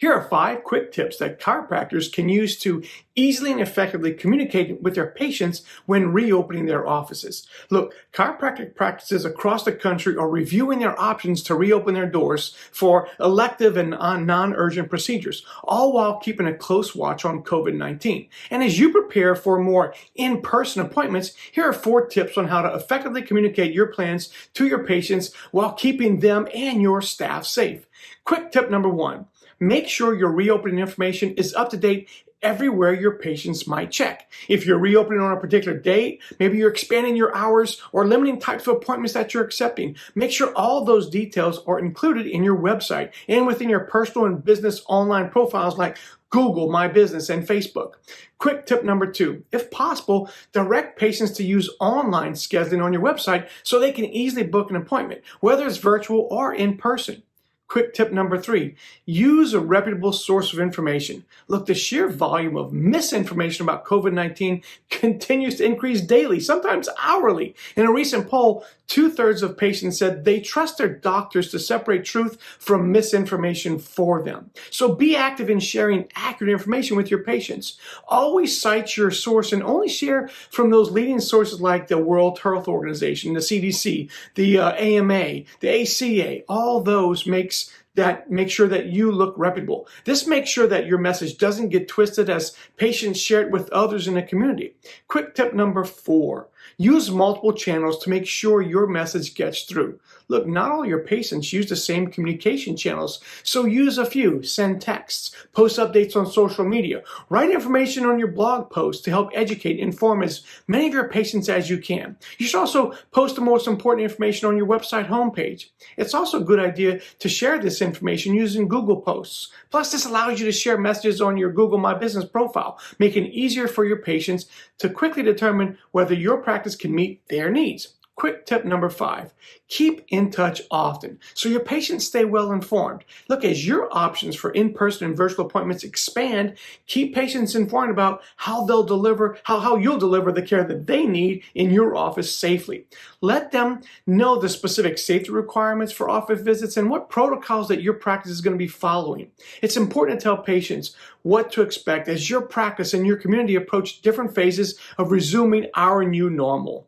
Here are 5 quick tips that chiropractors can use to easily and effectively communicate with their patients when reopening their offices. Look, chiropractic practices across the country are reviewing their options to reopen their doors for elective and non-urgent procedures, all while keeping a close watch on COVID-19. And as you prepare for more in-person appointments, here are 4 tips on how to effectively communicate your plans to your patients while keeping them and your staff safe. Quick tip number 1. Make sure your reopening information is up to date everywhere your patients might check. If you're reopening on a particular date, maybe you're expanding your hours or limiting types of appointments that you're accepting, make sure all those details are included in your website and within your personal and business online profiles like Google, My Business, and Facebook. Quick tip number 2, if possible, direct patients to use online scheduling on your website so they can easily book an appointment, whether it's virtual or in person. Quick tip number 3, use a reputable source of information. Look, the sheer volume of misinformation about COVID-19 continues to increase daily, sometimes hourly. In a recent poll, 2/3 of patients said they trust their doctors to separate truth from misinformation for them. So be active in sharing accurate information with your patients. Always cite your source and only share from those leading sources like the World Health Organization, the CDC, the AMA, the ACA. All those make sure that you look reputable. This makes sure that your message doesn't get twisted as patients share it with others in the community. Quick tip number 4, use multiple channels to make sure your message gets through. Look, not all your patients use the same communication channels, so use a few. Send texts, post updates on social media, write information on your blog posts to help educate and inform as many of your patients as you can. You should also post the most important information on your website homepage. It's also a good idea to share this information using Google Posts. Plus, this allows you to share messages on your Google My Business profile, making it easier for your patients to quickly determine whether your practice can meet their needs. Quick tip number 5, keep in touch often so your patients stay well informed. Look, as your options for in-person and virtual appointments expand, keep patients informed about how you'll deliver the care that they need in your office safely. Let them know the specific safety requirements for office visits and what protocols that your practice is going to be following. It's important to tell patients what to expect as your practice and your community approach different phases of resuming our new normal.